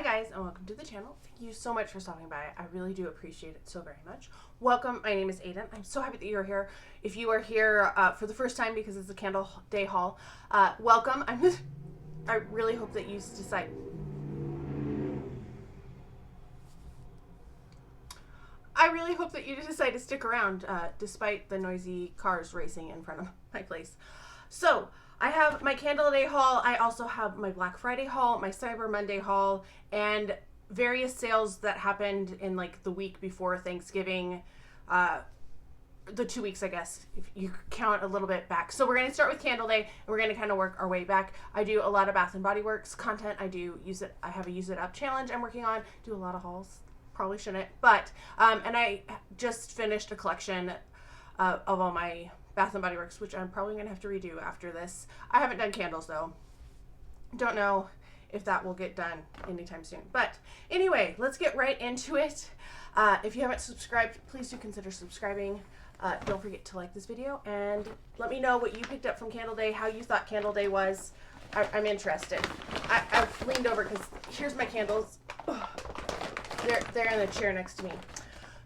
guys, and welcome to the channel. Thank you so much for stopping by. I really do appreciate it so very much. Welcome. My name is Aiden. I'm so happy that you're here. If you are here for the first time because it's a candle day haul, welcome. I really hope that you decide. I really hope that you decide to stick around despite the noisy cars racing in front of my place. So, I have my Candle Day haul. I also have my Black Friday haul, my Cyber Monday haul, and various sales that happened in like the week before Thanksgiving. The 2 weeks, I guess, if you count a little bit back. So we're going to start with Candle Day, and we're going to kind of work our way back. I do a lot of Bath & Body Works content. I have a Use It Up challenge I'm working on. Do a lot of hauls. Probably shouldn't. But, and I just finished a collection of all my Bath & Body Works, which I'm probably going to have to redo after this. I haven't done candles, though. Don't know if that will get done anytime soon. But anyway, let's get right into it. If you haven't subscribed, please do consider subscribing. Don't forget to like this video and let me know what you picked up from Candle Day, how you thought Candle Day was. I'm interested. I've leaned over because here's my candles. They're in the chair next to me.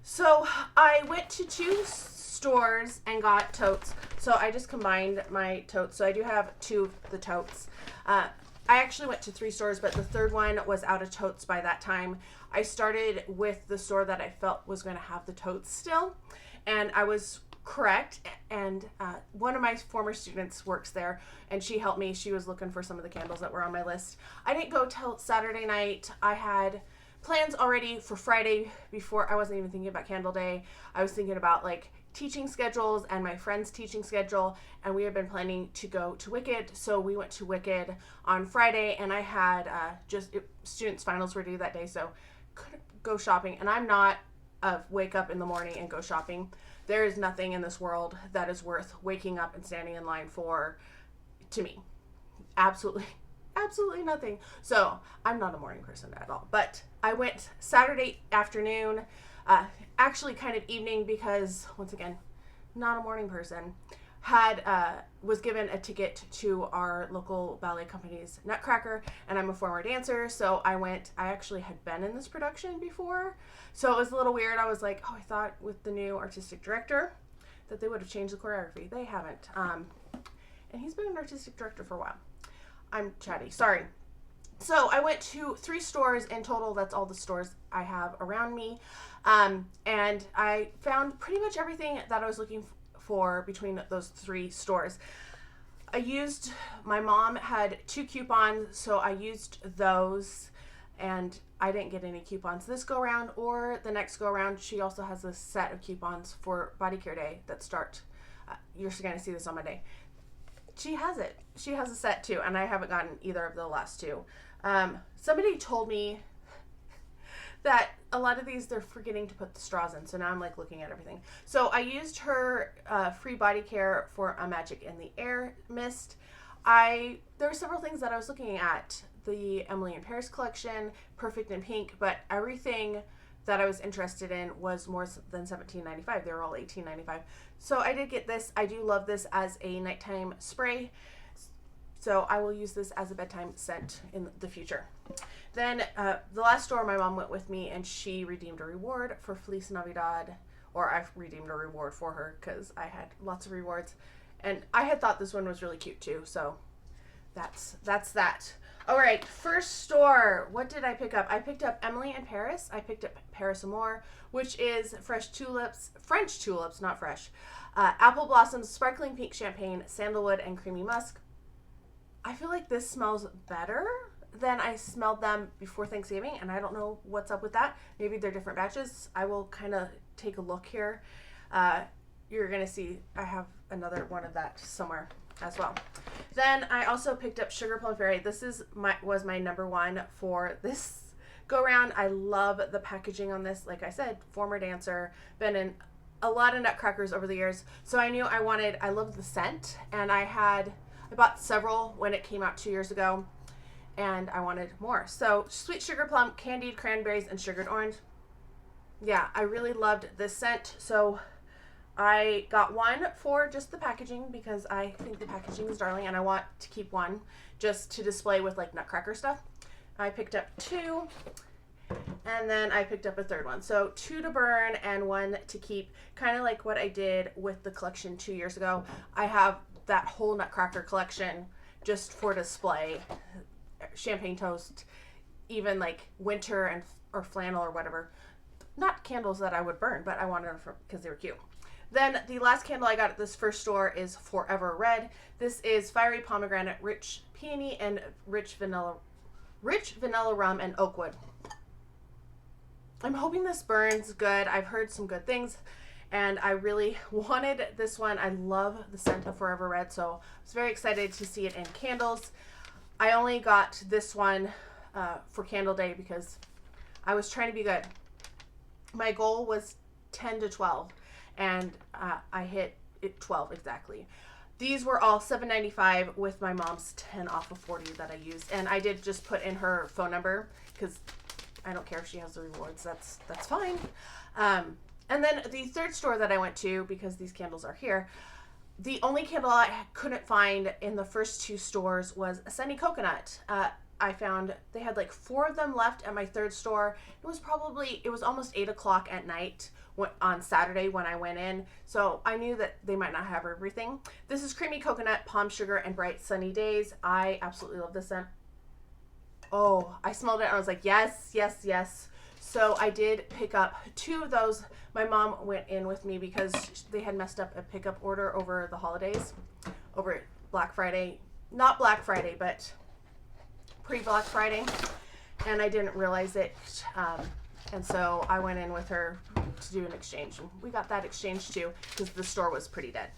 So I went to two stores and got totes. So I just combined my totes. So I do have two of the totes. I actually went to 3 stores, but the third one was out of totes by that time. I started with the store that I felt was going to have the totes still, and I was correct. And one of my former students works there, and she helped me. She was looking for some of the candles that were on my list. I didn't go till Saturday night. I had plans already for Friday before. I wasn't even thinking about Candle Day. I was thinking about like teaching schedules and my friend's teaching schedule, and we had been planning to go to Wicked, so we went to Wicked on Friday, and I had students' finals were due that day, so couldn't go shopping. And I'm not a wake up in the morning and go shopping. There is nothing in this world that is worth waking up and standing in line for, to me. Absolutely nothing. So I'm not a morning person at all. But I went Saturday afternoon, actually kind of evening, because once again, not a morning person. Was given a ticket to our local ballet company's Nutcracker, and I'm a former dancer, so I went. I actually had been in this production before, so it was a little weird. I was like, oh, I thought with the new artistic director that they would have changed the choreography. They haven't. And he's been an artistic director for a while. I'm chatty, sorry. So I went to 3 stores in total. That's all the stores I have around me. And I found pretty much everything that I was looking for between those 3 stores. My mom had 2 coupons, so I used those, and I didn't get any coupons this go around or the next go around. She also has a set of coupons for Body Care Day that start, you're going to see this on Monday. She has it. She has a set too, and I haven't gotten either of the last 2. Somebody told me that a lot of these, they're forgetting to put the straws in, so now I'm like looking at everything. So I used her free body care for a Magic in the Air mist. There were several things that I was looking at. The Emily in Paris collection, Perfect in Pink, but everything that I was interested in was more than $17.95. They were all $18.95. So I did get this. I do love this as a nighttime spray, so I will use this as a bedtime scent in the future. Then the last store, my mom went with me, and she redeemed a reward for Feliz Navidad, or I redeemed a reward for her because I had lots of rewards, and I had thought this one was really cute too. So that's that. All right, first store. What did I pick up? I picked up Emily in Paris. I picked up Paris Amour, which is French tulips, not fresh. Apple blossoms, sparkling pink champagne, sandalwood, and creamy musk. I feel like this smells better than I smelled them before Thanksgiving, and I don't know what's up with that. Maybe they're different batches. I will kind of take a look here. You're going to see I have another one of that somewhere as well. Then I also picked up Sugar Plum Fairy. This was my number 1 for this go around. I love the packaging on this. Like I said, former dancer, been in a lot of Nutcrackers over the years, so I knew I loved the scent, and I bought several when it came out 2 years ago, and I wanted more. So Sweet Sugar Plum, Candied Cranberries, and Sugared Orange. Yeah, I really loved this scent, so I got 1 for just the packaging because I think the packaging is darling, and I want to keep 1 just to display with like Nutcracker stuff. I picked up 2, and then I picked up a third one. So 2 to burn and 1 to keep, kind of like what I did with the collection 2 years ago. I have that whole Nutcracker collection just for display. Champagne toast, even like winter and or flannel or whatever. Not candles that I would burn, but I wanted them because they were cute. Then the last candle I got at this first store is Forever Red. This is fiery pomegranate, rich peony, and rich vanilla rum and oak wood. I'm hoping this burns good. I've heard some good things, and I really wanted this one. I love the scent of Forever Red, so I was very excited to see it in candles. I only got this one for Candle Day because I was trying to be good. My goal was 10 to 12, and I hit it 12 exactly. These were all $7.95 with my mom's 10 off of 40 that I used, and I did just put in her phone number because I don't care if she has the rewards. That's fine. And then the third store that I went to, because these candles are here, the only candle I couldn't find in the first 2 stores was a Sunny Coconut. I found they had like 4 of them left at my third store. It was almost 8 o'clock at night on Saturday when I went in, so I knew that they might not have everything. This is Creamy Coconut, Palm Sugar, and Bright Sunny Days. I absolutely love this scent. Oh, I smelled it and I was like, yes, yes, yes. So I did pick up 2 of those. My mom went in with me because they had messed up a pickup order over the holidays, over Black Friday. Not Black Friday, but pre-Black Friday. And I didn't realize it. And so I went in with her to do an exchange. And we got that exchange too because the store was pretty dead.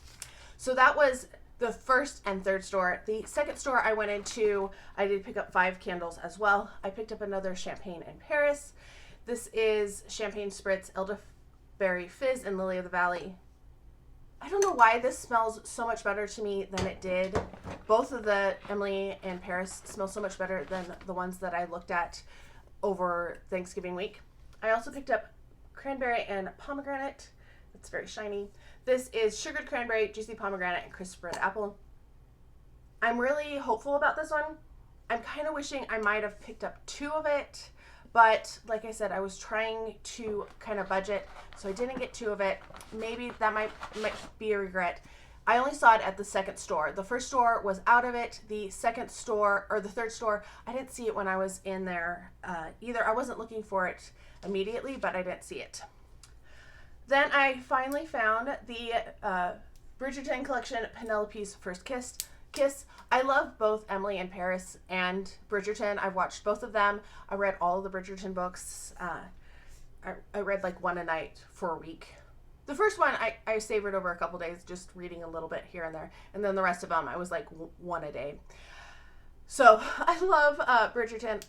So that was the first and third store. The second store I went into, I did pick up 5 candles as well. I picked up another Champagne in Paris. This is Champagne Spritz, Elderberry Fizz, and Lily of the Valley. I don't know why this smells so much better to me than it did. Both of the Emily and Paris smell so much better than the ones that I looked at over Thanksgiving week. I also picked up Cranberry and Pomegranate. It's very shiny. This is Sugared Cranberry, Juicy Pomegranate, and Crisp Red Apple. I'm really hopeful about this one. I'm kind of wishing I might have picked up 2 of it, but like I said, I was trying to kind of budget, so I didn't get 2 of it. Maybe that might be a regret. I only saw it at the second store. The first store was out of it. The second store, or the third store, I didn't see it when I was in there either. I wasn't looking for it immediately, but I didn't see it. Then I finally found the Bridgerton collection, Penelope's First Kiss. I love both Emily in Paris and Bridgerton. I've watched both of them. I read all of the Bridgerton books. I read like 1 a night for a week. The first one I savored over a couple days, just reading a little bit here and there. And then the rest of them, I was like 1 a day. So I love Bridgerton.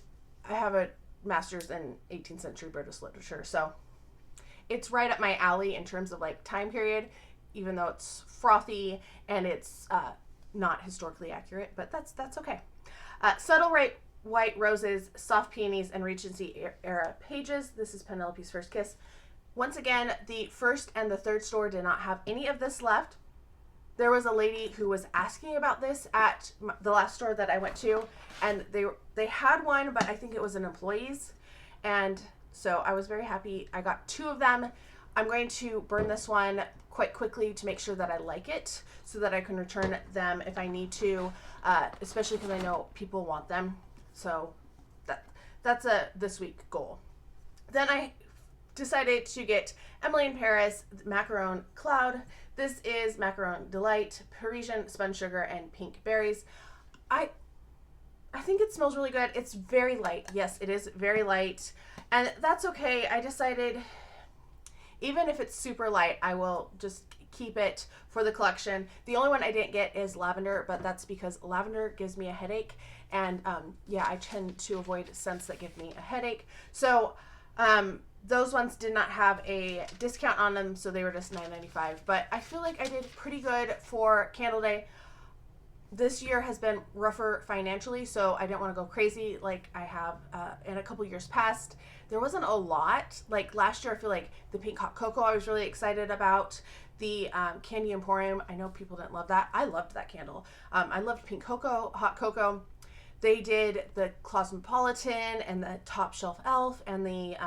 I have a master's in 18th century British literature. So it's right up my alley in terms of like time period, even though it's frothy and it's not historically accurate, but that's okay. Subtle White Roses, Soft Peonies, and Regency Era Pages. This is Penelope's First Kiss. Once again, the first and the third store did not have any of this left. There was a lady who was asking about this at the last store that I went to, and they had one, but I think it was an employee's, and so I was very happy. I got 2 of them. I'm going to burn this one quite quickly to make sure that I like it so that I can return them if I need to, especially because I know people want them. So that's a this week goal. Then I decided to get Emily in Paris Macaron Cloud. This is Macaron Delight, Parisian Spun Sugar, and Pink Berries. I think it smells really good. It's very light. Yes, it is very light. And that's okay. I decided even if it's super light, I will just keep it for the collection. The only one I didn't get is lavender, but that's because lavender gives me a headache. And yeah, I tend to avoid scents that give me a headache. So those ones did not have a discount on them, so they were just $9.95. But I feel like I did pretty good for Candle Day. This year has been rougher financially, so I didn't want to go crazy like I have in a couple years past. There wasn't a lot. Like last year, I feel like the Pink Hot Cocoa I was really excited about. The Candy Emporium, I know people didn't love that. I loved that candle. I loved Pink Hot Cocoa. They did the Cosmopolitan and the Top Shelf Elf and the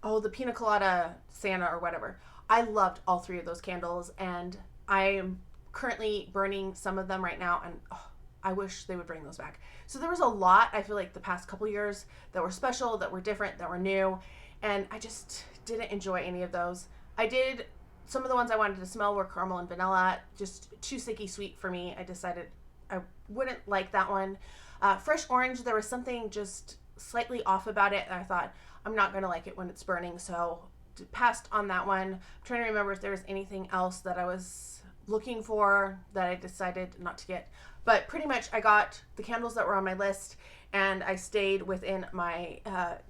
the Pina Colada Santa or whatever. I loved all three of those candles, and I am currently burning some of them right now, and I wish they would bring those back. So there was a lot, I feel like, the past couple years that were special, that were different, that were new, and I just didn't enjoy any of those. I did, some of the ones I wanted to smell were caramel and vanilla, just too sticky sweet for me. I decided I wouldn't like that one. Fresh orange, there was something just slightly off about it, and I thought, I'm not going to like it when it's burning, so passed on that one. I'm trying to remember if there was anything else that I was looking for that I decided not to get. But pretty much I got the candles that were on my list, and I stayed within my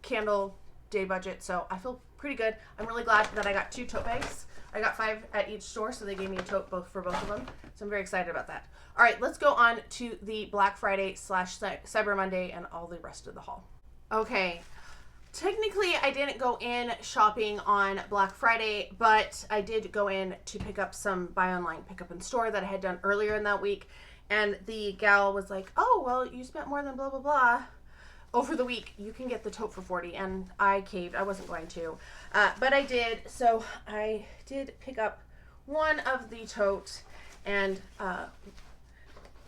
candle day budget, so I feel pretty good. I'm really glad that I got 2 tote bags. I got 5 at each store, so they gave me a tote for both of them. So I'm very excited about that. All right, let's go on to the Black Friday / Cyber Monday and all the rest of the haul. Okay, technically I didn't go in shopping on Black Friday, but I did go in to pick up some buy online, pick up in store that I had done earlier in that week. And the gal was like, oh, well, you spent more than blah, blah, blah over the week. You can get the tote for $40. And I caved. I wasn't going to. But I did. So I did pick up one of the totes. And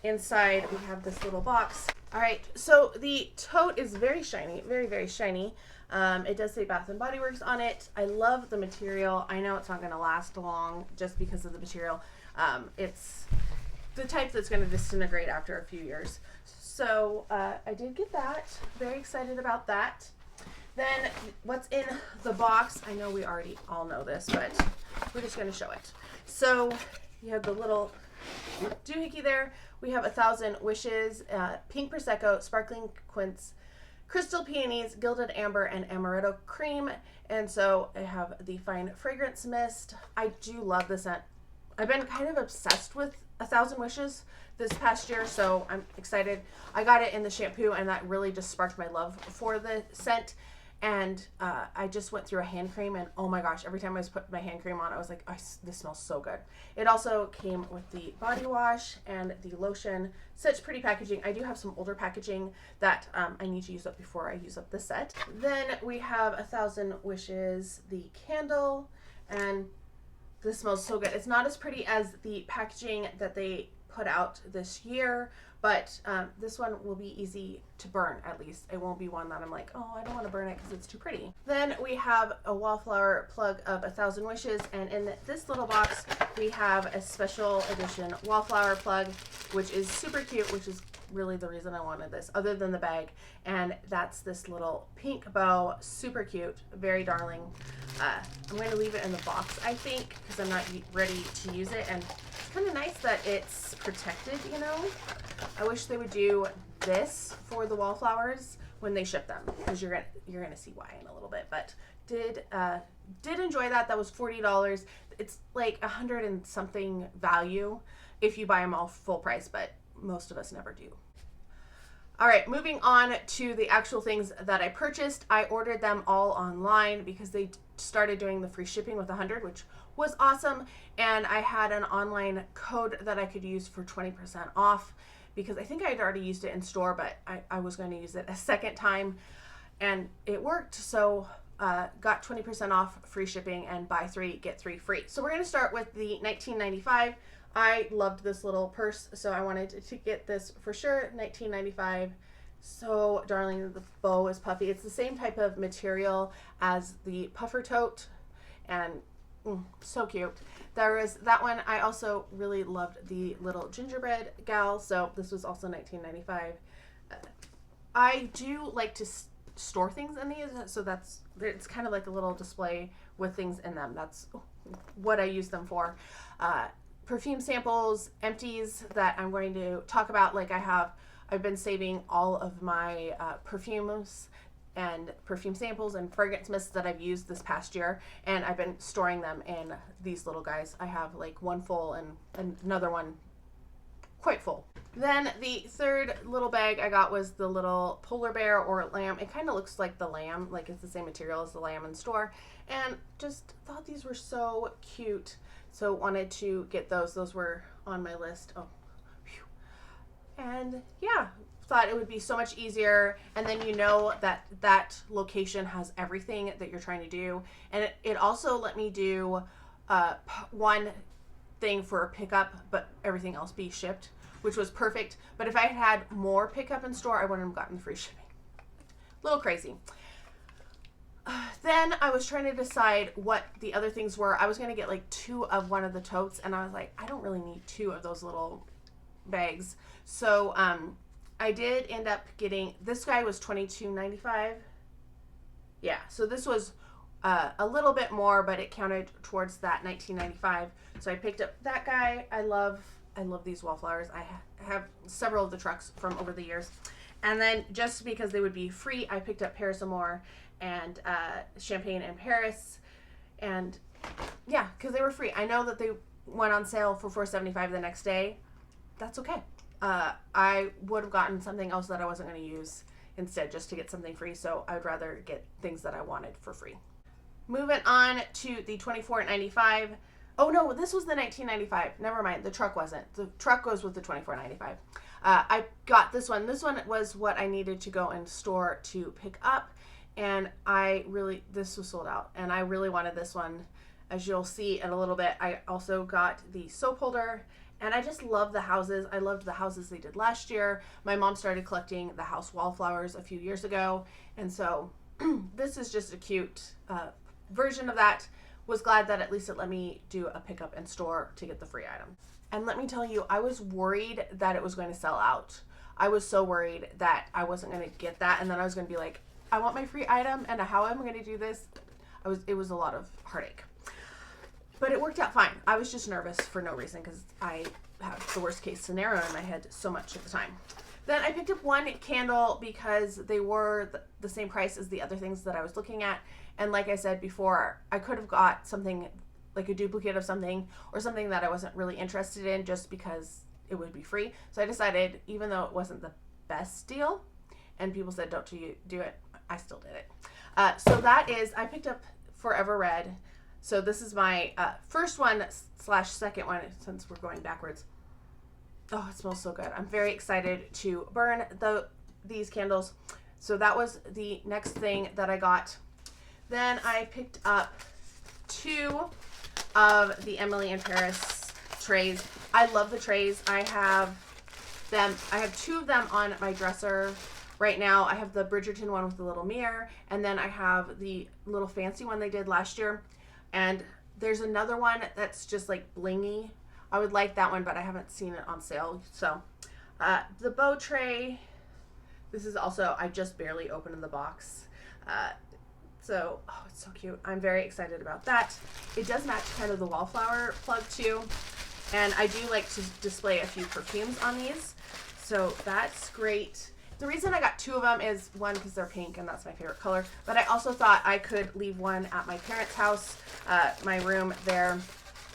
inside we have this little box. All right. So the tote is very shiny. Very, very shiny. It does say Bath & Body Works on it. I love the material. I know it's not going to last long just because of the material. It's the type that's going to disintegrate after a few years. So I did get that. Very excited about that. Then what's in the box, I know we already all know this, but we're just going to show it. So you have the little doohickey there. We have 1,000 Wishes, pink Prosecco, sparkling quince, crystal peonies, gilded amber, and amaretto cream. And so I have the fine fragrance mist. I do love the scent. I've been kind of obsessed with 1,000 Wishes this past year, so I'm excited. I got it in the shampoo, and that really just sparked my love for the scent. And I just went through a hand cream, and oh my gosh, every time I was putting my hand cream on, I was like, this smells so good. It also came with the body wash and the lotion. Such pretty packaging. I do have some older packaging that I need to use up before I use up the set. Then we have 1,000 Wishes, the candle, and this smells so good. It's not as pretty as the packaging that they put out this year, but this one will be easy to burn, at least. It won't be one that I'm like, oh, I don't want to burn it because it's too pretty. Then we have a wallflower plug of 1,000 Wishes, and in this little box, we have a special edition wallflower plug, which is super cute, which is really the reason I wanted this, other than the bag. And that's this little pink bow, super cute, very darling. I'm going to leave it in the box, I think, because I'm not ready to use it. And it's kind of nice that it's protected, you know. I wish they would do this for the wallflowers when they ship them, because you're gonna see why in a little bit. But did enjoy that. That was $40. It's like 100 and something value if you buy them all full price, but most of us never do. All right, moving on to the actual things that I purchased. I ordered them all online because they started doing the free shipping with 100, which was awesome. And I had an online code that I could use for 20% off because I think I had already used it in store, but I was going to use it a second time and it worked. So got 20% off free shipping and buy 3, get 3 free. So we're going to start with the $19.95. I loved this little purse, so I wanted to get this for sure. $19.95. So darling, the bow is puffy. It's the same type of material as the puffer tote, and so cute. There was that one. I also really loved the little gingerbread gal, so this was also $19.95. I do like to store things in these, so it's kind of like a little display with things in them. That's what I use them for. Perfume samples, empties that I'm going to talk about. Like I've been saving all of my perfumes and perfume samples and fragrance mists that I've used this past year, and I've been storing them in these little guys. I have like one full and another one quite full. Then the third little bag I got was the little polar bear or lamb. It kind of looks like the lamb, like it's the same material as the lamb in store, and just thought these were so cute. So wanted to get those. Those were on my list. Oh, phew. And yeah, thought it would be so much easier. And then you know that that location has everything that you're trying to do. And it also let me do one thing for a pickup, but everything else be shipped, which was perfect. But if I had more pickup in store, I wouldn't have gotten free shipping. A little crazy. Then I was trying to decide what the other things were. I was going to get like 2 of one of the totes, and I was like, I don't really need 2 of those little bags. So I did end up getting, this guy was $22.95. Yeah, so this was a little bit more, but it counted towards that $19.95. So I picked up that guy. I love these wallflowers. I have several of the trucks from over the years. And then just because they would be free, I picked up Paris Amour and Champagne in Paris. And yeah, because they were free. I know that they went on sale for $4.75 the next day. That's okay. I would have gotten something else that I wasn't going to use instead just to get something free. So I would rather get things that I wanted for free. Moving on to the $24.95. Oh no, this was the $19.95. Never mind. The truck wasn't. The truck goes with the $24.95. I got this one. This one was what I needed to go in store to pick up. And this was sold out. And I really wanted this one. As you'll see in a little bit, I also got the soap holder. And I just love the houses. I loved the houses they did last year. My mom started collecting the house wallflowers a few years ago. And so this is just a cute version of that. Was glad that at least it let me do a pickup in store to get the free item. And let me tell you, I was worried that it was going to sell out. I was so worried that I wasn't going to get that, and then I was going to be like, I want my free item, and how am I going to do this? It was a lot of heartache. But it worked out fine. I was just nervous for no reason because I have the worst case scenario in my head so much at the time. Then I picked up one candle because they were the same price as the other things that I was looking at. And like I said before, I could have got something like a duplicate of something or something that I wasn't really interested in just because it would be free. So I decided, even though it wasn't the best deal and people said don't do it, I still did it. So that is, I picked up Forever Red. So this is my first one / second one since we're going backwards. Oh, it smells so good. I'm very excited to burn these candles. So that was the next thing that I got. Then I picked up 2 of the Emily in Paris trays. I love the trays. I have 2 of them on my dresser right now. I have the Bridgerton one with the little mirror, and then I have the little fancy one they did last year. And there's another one that's just like blingy. I would like that one, but I haven't seen it on sale. So the bow tray, this is also, I just barely opened the box. So, oh, it's so cute. I'm very excited about that. It does match kind of the wallflower plug too. And I do like to display a few perfumes on these. So that's great. The reason I got 2 of them is, one, because they're pink and that's my favorite color. But I also thought I could leave one at my parents' house, my room there.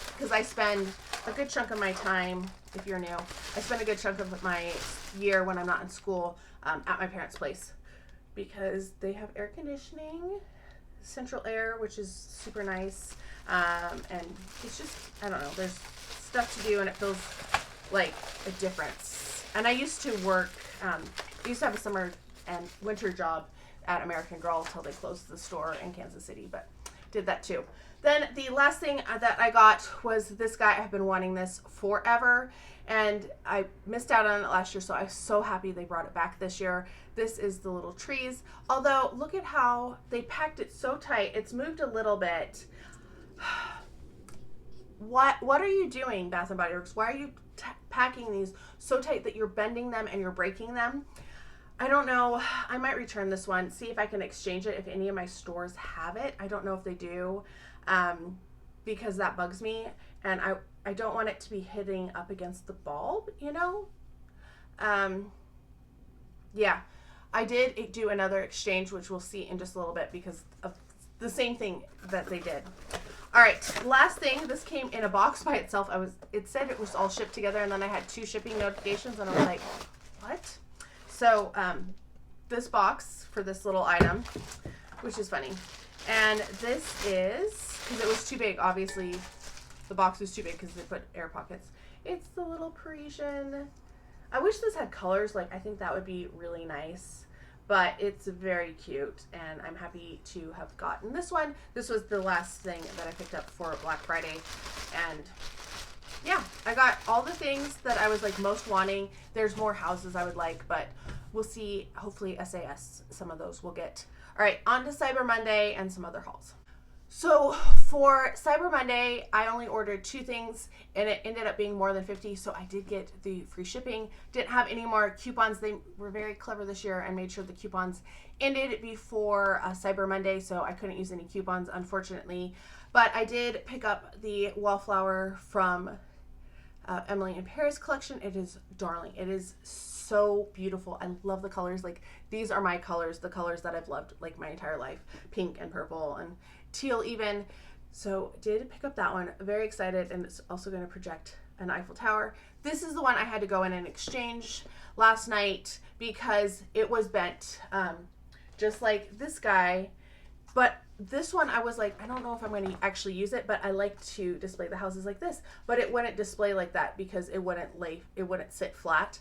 Because I spend a good chunk of my time, if you're new, I spend a good chunk of my year when I'm not in school at my parents' place. Because they have air conditioning, central air, which is super nice. And it's just, I don't know, there's stuff to do and it feels like a difference. And I used to work, I used to have a summer and winter job at American Girl until they closed the store in Kansas City, but did that too. Then the last thing that I got was this guy. I've been wanting this forever, and I missed out on it last year, so I'm so happy they brought it back this year. This is the little trees. Although, look at how they packed it so tight. It's moved a little bit. What are you doing, Bath & Body Works? Why are you packing these so tight that you're bending them and you're breaking them? I don't know. I might return this one, see if I can exchange it if any of my stores have it. I don't know if they do, because that bugs me, and I don't want it to be hitting up against the bulb, you know? Yeah, I did do another exchange, which we'll see in just a little bit because of the same thing that they did. All right, last thing, this came in a box by itself. It said it was all shipped together, and then I had 2 shipping notifications, and I was like, what? So this box for this little item, which is funny. And this is, because it was too big, obviously the box was too big because they put air pockets. It's the little Parisian I wish this had colors. Like, I think that would be really nice. But it's very cute, and I'm happy to have gotten this one. This was the last thing that I picked up for Black Friday. And yeah, I got all the things that I was like most wanting. There's more houses I would like, but we'll see. Hopefully SAS, some of those we'll get. All right, on to Cyber Monday and some other hauls. So for Cyber Monday, I only ordered 2 things and it ended up being more than 50. So I did get the free shipping. Didn't have any more coupons. They were very clever this year and made sure the coupons ended before Cyber Monday. So I couldn't use any coupons, unfortunately. But I did pick up the Wallflower from Emily in Paris collection. It is darling. It is so beautiful. I love the colors. Like, these are my colors, the colors that I've loved like my entire life. Pink and purple and teal even. So did pick up that one. Very excited, and it's also going to project an Eiffel Tower. This is the one I had to go in and exchange last night because it was bent, just like this guy. But this one I was like, I don't know if I'm going to actually use it, but I like to display the houses like this. But it wouldn't display like that because it wouldn't sit flat,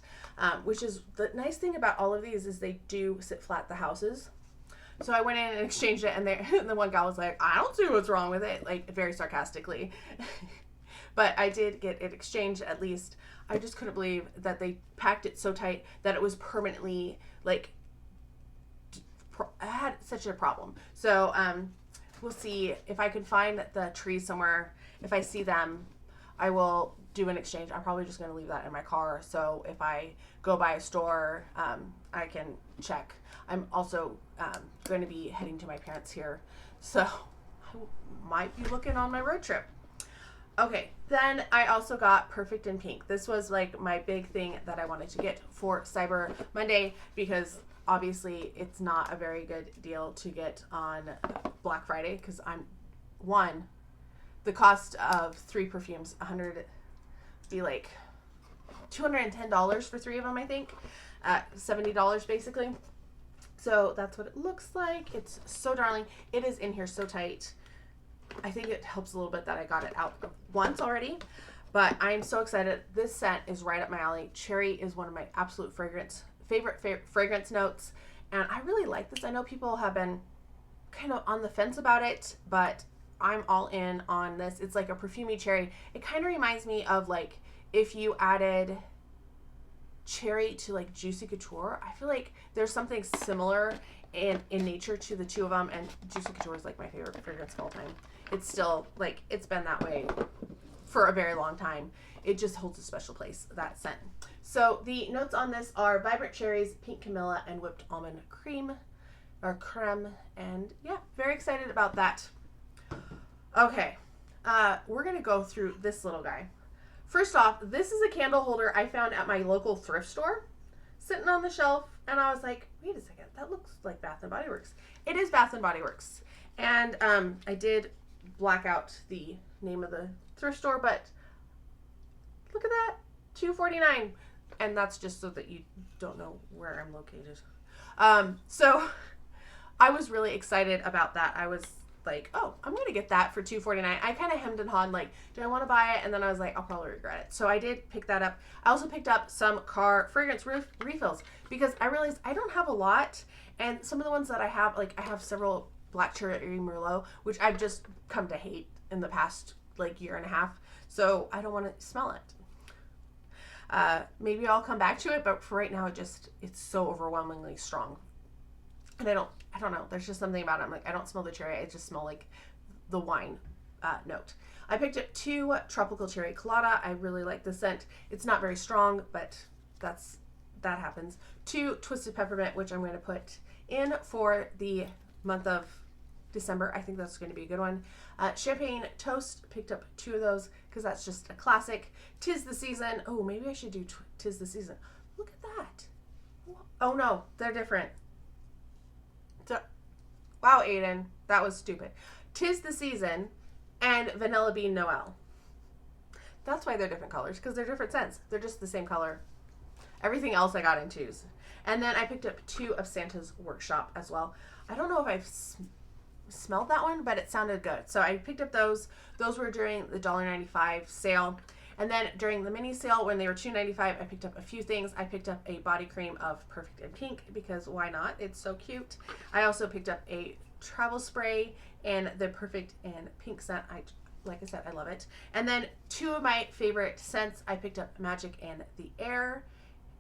which is the nice thing about all of these is they do sit flat, the houses. So I went in and exchanged it, and the one guy was like, I don't see what's wrong with it, like very sarcastically. But I did get it exchanged at least. I just couldn't believe that they packed it so tight that it was permanently, like, I had such a problem. So we'll see if I can find the trees somewhere. If I see them, I will do an exchange. I'm probably just going to leave that in my car. So if I go by a store, I can check. I'm also going to be heading to my parents here, so I might be looking on my road trip. Okay, then I also got Perfect in Pink. This was like my big thing that I wanted to get for Cyber Monday because obviously it's not a very good deal to get on Black Friday because the cost of 3 perfumes, be like $210 for 3 of them, I think, $70 basically. So that's what it looks like. It's so darling. It is in here so tight. I think it helps a little bit that I got it out once already, but I am so excited. This scent is right up my alley. Cherry is one of my absolute favorite fragrance notes, and I really like this. I know people have been kind of on the fence about it, but I'm all in on this. It's like a perfumey cherry. It kind of reminds me of like if you added cherry to like Juicy Couture. I feel like there's something similar in nature to the 2 of them, and Juicy Couture is like my favorite fragrance of all time. It's still like, it's been that way for a very long time. It just holds a special place, that scent. So the notes on this are vibrant cherries, pink camilla, and whipped almond creme, and yeah, very excited about that. Okay, we're gonna go through this little guy. First off, this is a candle holder I found at my local thrift store, sitting on the shelf, and I was like, wait a second, that looks like Bath & Body Works. It is Bath & Body Works. And I did black out the name of the thrift store, but look at that, $2.49. And that's just so that you don't know where I'm located. So I was really excited about that. I was like, oh, I'm going to get that for $2.49. I kind of hemmed and hawed, like, do I want to buy it? And then I was like, I'll probably regret it. So I did pick that up. I also picked up some car fragrance refills because I realized I don't have a lot. And some of the ones that I have, like, I have several Black Cherry Merlot, which I've just come to hate in the past, like, year and a half. So I don't want to smell it. Maybe I'll come back to it, but for right now, it's so overwhelmingly strong. And I don't know. There's just something about it. I'm like, I don't smell the cherry. I just smell like the wine note. I picked up 2 Tropical Cherry Colada. I really like the scent. It's not very strong, but that happens. 2 Twisted Peppermint, which I'm going to put in for the month of December. I think that's going to be a good one. Champagne Toast. Picked up 2 of those because that's just a classic. 'Tis the Season. Oh, maybe I should do 'Tis the Season. Look at that. Oh, no. They're different. Wow, Aiden, that was stupid. 'Tis the Season and Vanilla Bean Noel. That's why they're different colors, because they're different scents. They're just the same color. Everything else I got in 2s. And then I picked up 2 of Santa's Workshop as well. I don't know if I've smelled that one, but it sounded good. So I picked up those. Those were during the $1.95 sale. And then during the mini sale, when they were $2.95, I picked up a few things. I picked up a body cream of Perfect in Pink because why not? It's so cute. I also picked up a travel spray in the Perfect in Pink scent. Like I said, I love it. And then two of my favorite scents, I picked up Magic in the Air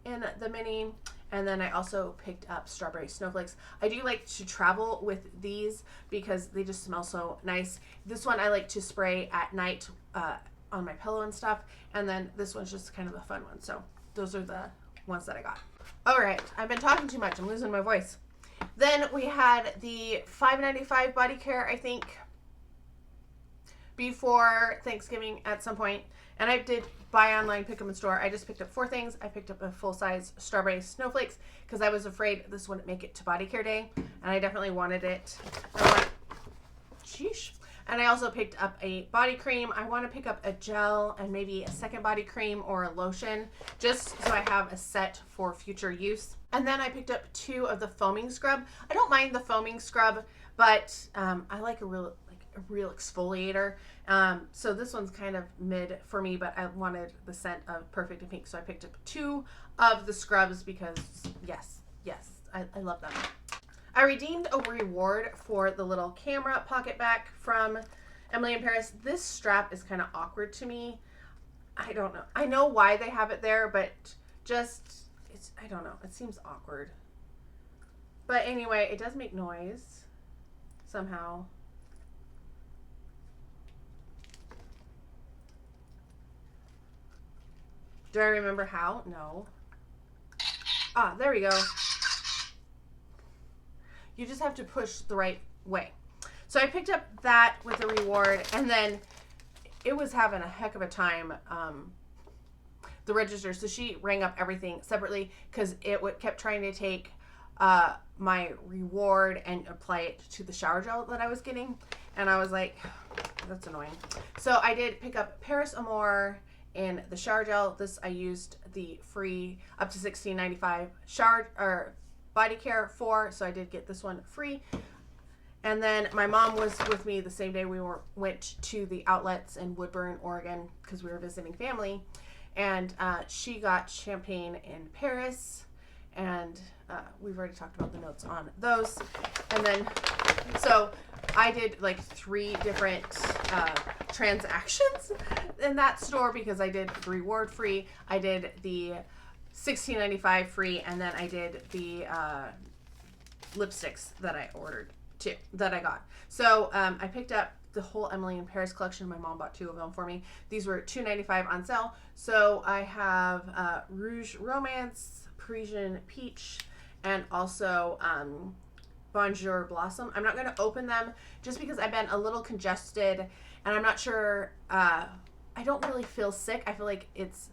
in the mini. And then I also picked up Strawberry Snowflakes. I do like to travel with these because they just smell so nice. This one I like to spray at night on my pillow and stuff. And then this one's just kind of a fun one. So those are the ones that I got. All right, I've been talking too much. I'm losing my voice. Then we had the $5.95 body care, I think, before Thanksgiving at some point. And I did buy online, pick them in store. I just picked up 4 things. I picked up a full-size Strawberry Snowflakes because I was afraid this wouldn't make it to body care day. And I definitely wanted it. Sheesh. And I also picked up a body cream. I want to pick up a gel and maybe a second body cream or a lotion just so I have a set for future use. And then I picked up 2 of the foaming scrub. I don't mind the foaming scrub, but I like a real exfoliator. So this one's kind of mid for me, but I wanted the scent of Perfect in Pink. So I picked up 2 of the scrubs because yes, I love them. I redeemed a reward for the little camera pocket back from Emily in Paris. This strap is kind of awkward to me. I don't know. I know why they have it there, but I don't know. It seems awkward. But anyway, it does make noise somehow. Do I remember how? No. Ah, there we go. You just have to push the right way. So I picked up that with a reward, and then it was having a heck of a time, the register. So she rang up everything separately because it kept trying to take my reward and apply it to the shower gel that I was getting. And I was like, that's annoying. So I did pick up Paris Amour in the shower gel. This I used the free up to $16.95 shower or body care for, so I did get this one free. And then my mom was with me the same day we went to the outlets in Woodburn, Oregon, because we were visiting family, and she got champagne in Paris, and we've already talked about the notes on those. And then so I did like 3 different transactions in that store because I did the reward free, I did the $16.95 free, and then I did the lipsticks that I ordered too, that I got. So I picked up the whole Emily in Paris collection. My mom bought 2 of them for me. These were $2.95 on sale. So I have Rouge Romance, Parisian Peach, and also Bonjour Blossom. I'm not going to open them just because I've been a little congested, and I'm not sure, I don't really feel sick. I feel like it's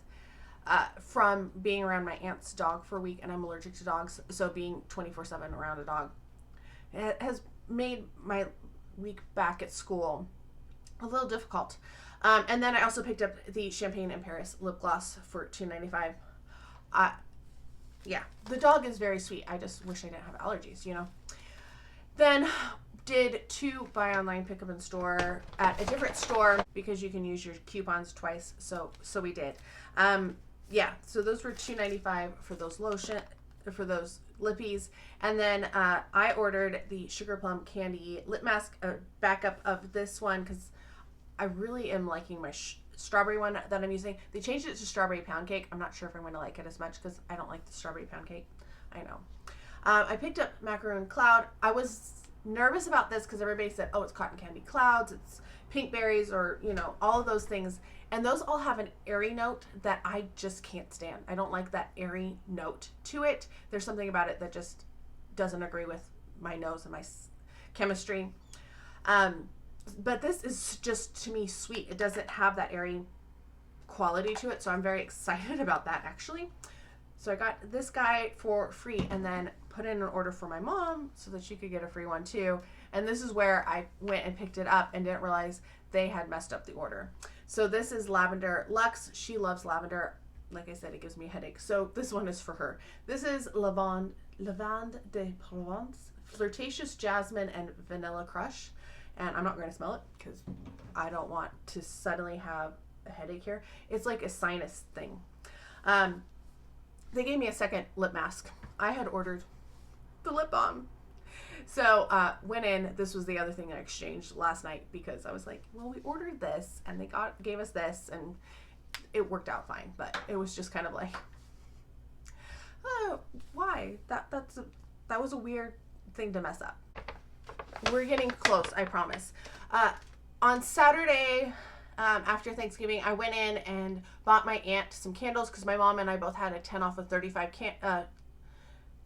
from being around my aunt's dog for a week, and I'm allergic to dogs, so being 24/7 around a dog, it has made my week back at school a little difficult. And then I also picked up the Champagne in Paris lip gloss for $2.95. Yeah, the dog is very sweet. I just wish I didn't have allergies, you know. Then did 2 buy online pickup in store at a different store because you can use your coupons twice. So we did. Yeah, so those were $2.95 for those for those lippies. And then I ordered the Sugar Plum Candy lip mask, backup of this one, because I really am liking my strawberry one that I'm using. They changed it to strawberry pound cake. I'm not sure if I'm going to like it as much because I don't like the strawberry pound cake. I know. I picked up Macaroon Cloud. I was nervous about this because everybody said, oh, it's cotton candy clouds, it's pink berries, or, you know, all of those things. And those all have an airy note that I just can't stand. I don't like that airy note to it. There's something about it that just doesn't agree with my nose and my chemistry. But this is just, to me, sweet. It doesn't have that airy quality to it, so I'm very excited about that, actually. So I got this guy for free and then put in an order for my mom so that she could get a free one too. And this is where I went and picked it up and didn't realize they had messed up the order. So this is Lavender Luxe. She loves lavender. Like I said, it gives me a headache. So this one is for her. This is Lavande de Provence, Flirtatious Jasmine and Vanilla Crush. And I'm not going to smell it because I don't want to suddenly have a headache here. It's like a sinus thing. They gave me a second lip mask. I had ordered the lip balm. So went in. This was the other thing I exchanged last night because I was like, well, we ordered this and they gave us this and it worked out fine. But it was just kind of like, oh, why? That was a weird thing to mess up. We're getting close, I promise. On Saturday, after Thanksgiving, I went in and bought my aunt some candles because my mom and I both had a 10 off of 35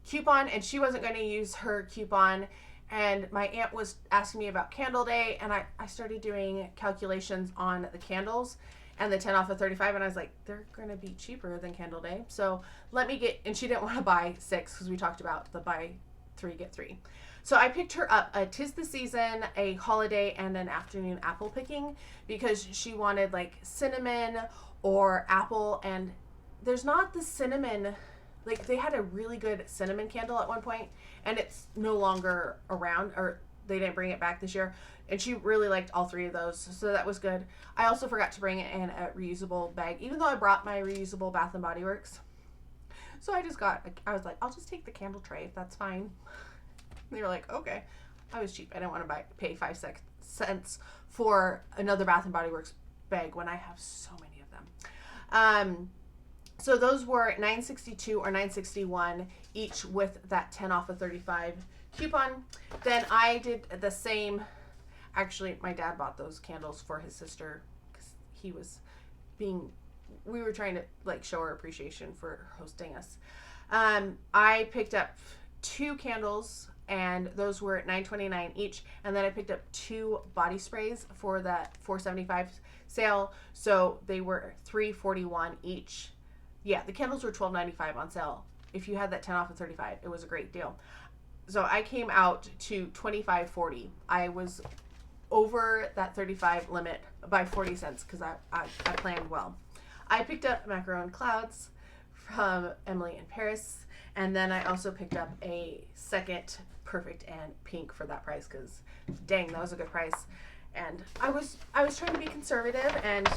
coupon, and she wasn't going to use her coupon. And my aunt was asking me about Candle Day, and I started doing calculations on the candles and the 10 off of 35, and I was like, they're going to be cheaper than Candle Day. So let me get, and she didn't want to buy 6 because we talked about the buy 3, get 3. So I picked her up a 'Tis the Season, a holiday, and an afternoon apple picking because she wanted like cinnamon or apple, and there's not the cinnamon. Like they had a really good cinnamon candle at one point and it's no longer around, or they didn't bring it back this year. And she really liked all 3 of those. So that was good. I also forgot to bring in a reusable bag, even though I brought my reusable Bath & Body Works. So I was like, I'll just take the candle tray if that's fine. They were like, okay. I was cheap. I didn't want to pay 5 cents for another Bath & Body Works bag when I have so many of them. So those were $9.62 or $9.61 each with that 10 off of 35 coupon. Then I did the same. Actually, my dad bought those candles for his sister because we were trying to like show our appreciation for hosting us. I picked up 2 candles and those were $9.29 each. And then I picked up 2 body sprays for that $4.75 sale. So they were $3.41 each. Yeah, the candles were $12.95 on sale. If you had that 10 off of 35, it was a great deal. So I came out to $25.40. I was over that 35 limit by 40 cents because I planned well. I picked up Macaron Clouds from Emily in Paris, and then I also picked up a second Perfect and Pink for that price because dang, that was a good price. And I was trying to be conservative, and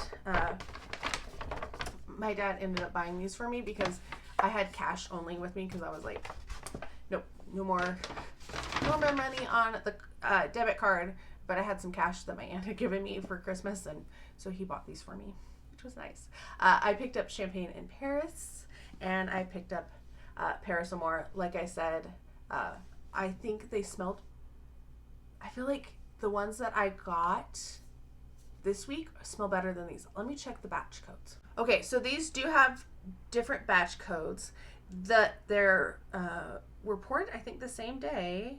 my dad ended up buying these for me because I had cash only with me because I was like, nope, no more money on the debit card, but I had some cash that my aunt had given me for Christmas, and so he bought these for me, which was nice. I picked up Champagne in Paris, and I picked up Paris Amour. Like I said, I think they smelled, I feel like the ones that I got this week smell better than these. Let me check the batch codes. Okay, so these do have different batch codes that were poured, I think, the same day.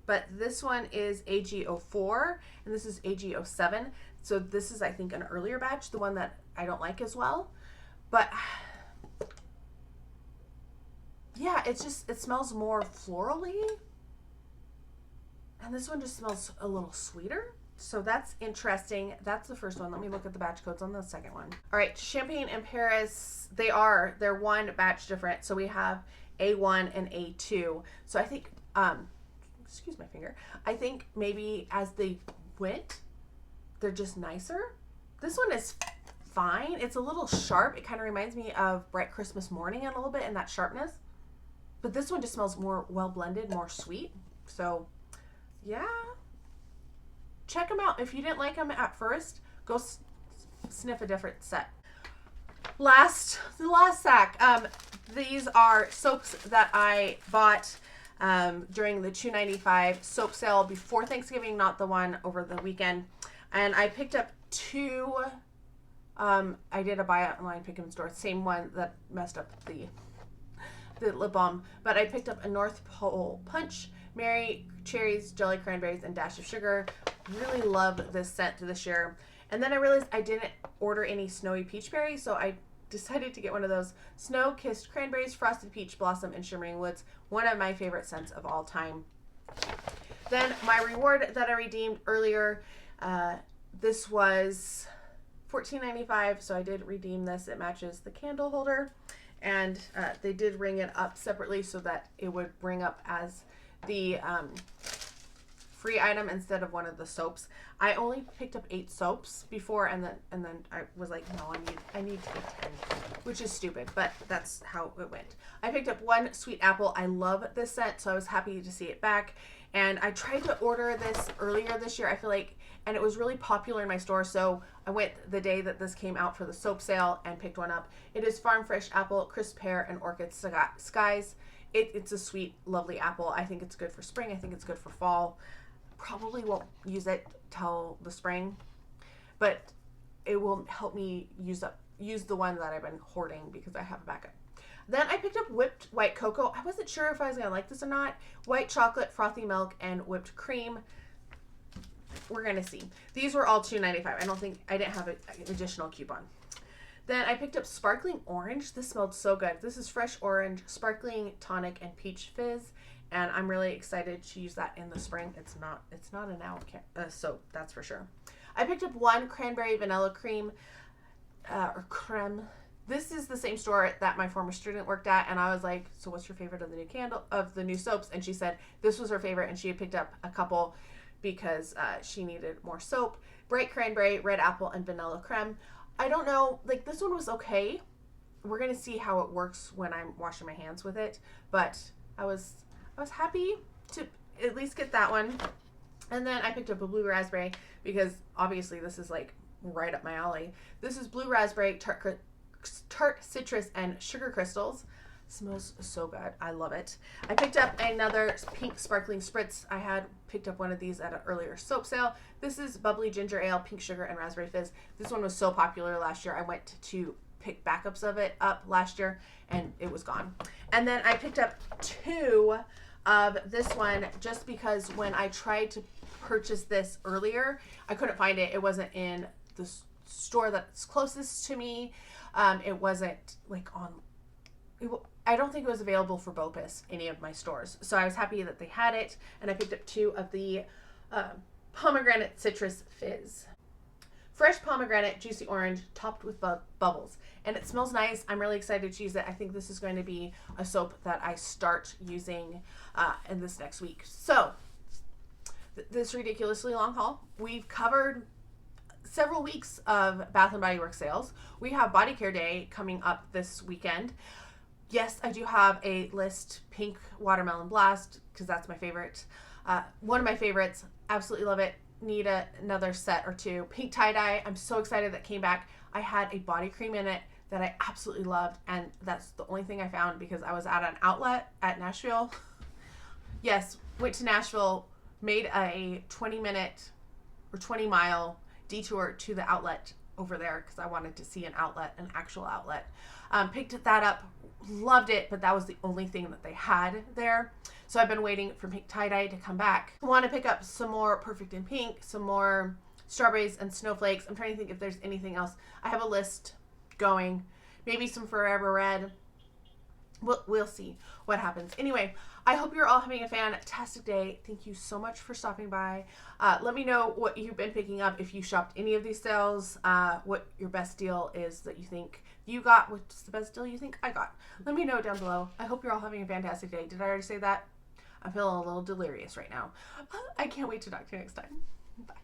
But this one is AG04 and this is AG07. So this is, I think, an earlier batch, the one that I don't like as well. But yeah, it smells more florally. And this one just smells a little sweeter. So that's interesting. That's the first one. Let me look at the batch codes on the second one. All right, Champagne in Paris, they're one batch different. So we have A1 and A2. So I think, excuse my finger. I think maybe as they went, they're just nicer. This one is fine. It's a little sharp. It kind of reminds me of Bright Christmas Morning a little bit in that sharpness. But this one just smells more well blended, more sweet. So yeah, check them out. If you didn't like them at first, go sniff a different set. The last sack. These are soaps that I bought during the $2.95 soap sale before Thanksgiving, not the one over the weekend. And I picked up 2. I did a buy online pick up in store, same one that messed up the lip balm. But I picked up a North Pole Punch, Mary Cherries, Jelly Cranberries, and Dash of Sugar. Really love this scent this year. And then I realized I didn't order any Snowy Peach Berry, so I decided to get one of those Snow Kissed Cranberries, Frosted Peach Blossom, and Shimmering Woods. One of my favorite scents of all time. Then my reward that I redeemed earlier, this was $14.95, so I did redeem this. It matches the candle holder, and they did ring it up separately so that it would bring up as the free item instead of one of the soaps. I only picked up 8 soaps before, and then I was like, no, I need to get 10, which is stupid, but that's how it went. I picked up 1 sweet apple. I love this scent, so I was happy to see it back. And I tried to order this earlier this year, I feel like, and it was really popular in my store, so I went the day that this came out for the soap sale and picked one up. It is farm fresh apple, crisp pear, and orchid skies. It's a sweet, lovely apple. I think it's good for spring. I think it's good for fall. Probably won't use it till the spring, but it will help me use the one that I've been hoarding because I have a backup. Then I picked up whipped white cocoa. I wasn't sure if I was going to like this or not. White chocolate, frothy milk, and whipped cream. We're going to see. These were all $2.95. I didn't have an additional coupon. Then I picked up sparkling orange. This smelled so good. This is fresh orange, sparkling tonic, and peach fizz. And I'm really excited to use that in the spring. It's not an now soap, that's for sure. I picked up 1 cranberry vanilla cream or creme. This is the same store that my former student worked at, and I was like, so what's your favorite of the new soaps? And she said this was her favorite, and she had picked up a couple because she needed more soap. Bright cranberry, red apple, and vanilla creme. I don't know, like this one was okay. We're gonna see how it works when I'm washing my hands with it, but I was happy to at least get that one. And then I picked up a blue raspberry because obviously this is like right up my alley. This is blue raspberry, tart citrus, and sugar crystals. Smells so good. I love it. I picked up another pink sparkling spritz. I had picked up one of these at an earlier soap sale. This is bubbly ginger ale, pink sugar, and raspberry fizz. This one was so popular last year. I went to pick backups of it up last year and it was gone. And then I picked up 2 of this one just because when I tried to purchase this earlier, I couldn't find it. It wasn't in the store that's closest to me. It wasn't like I don't think it was available for BOPIS, any of my stores. So I was happy that they had it, and I picked up 2 of the pomegranate citrus fizz. Fresh pomegranate, juicy orange, topped with bubbles. And it smells nice. I'm really excited to use it. I think this is going to be a soap that I start using in this next week. So, this ridiculously long haul. We've covered several weeks of Bath & Body Works sales. We have Body Care Day coming up this weekend. Yes, I do have a list, Pink Watermelon Blast, because that's my favorite. One of my favorites. Absolutely love it. Need another set or 2. Pink Tie-Dye. I'm so excited that came back. I had a body cream in it that I absolutely loved, and that's the only thing I found because I was at an outlet at Nashville. Yes, went to Nashville, made a 20-minute or 20-mile detour to the outlet over there because I wanted to see an actual outlet. Picked that up, loved it, but that was the only thing that they had there. So I've been waiting for Pink Tie-Dye to come back. I want to pick up some more Perfect in Pink, some more strawberries and snowflakes. I'm trying to think if there's anything else. I have a list going. Maybe some Forever Red. We'll see what happens. Anyway, I hope you're all having a fantastic day. Thank you so much for stopping by. Let me know what you've been picking up, if you shopped any of these sales, what your best deal is that you think you got, what's the best deal you think I got. Let me know down below. I hope you're all having a fantastic day. Did I already say that? I'm feeling a little delirious right now. I can't wait to talk to you next time. Bye.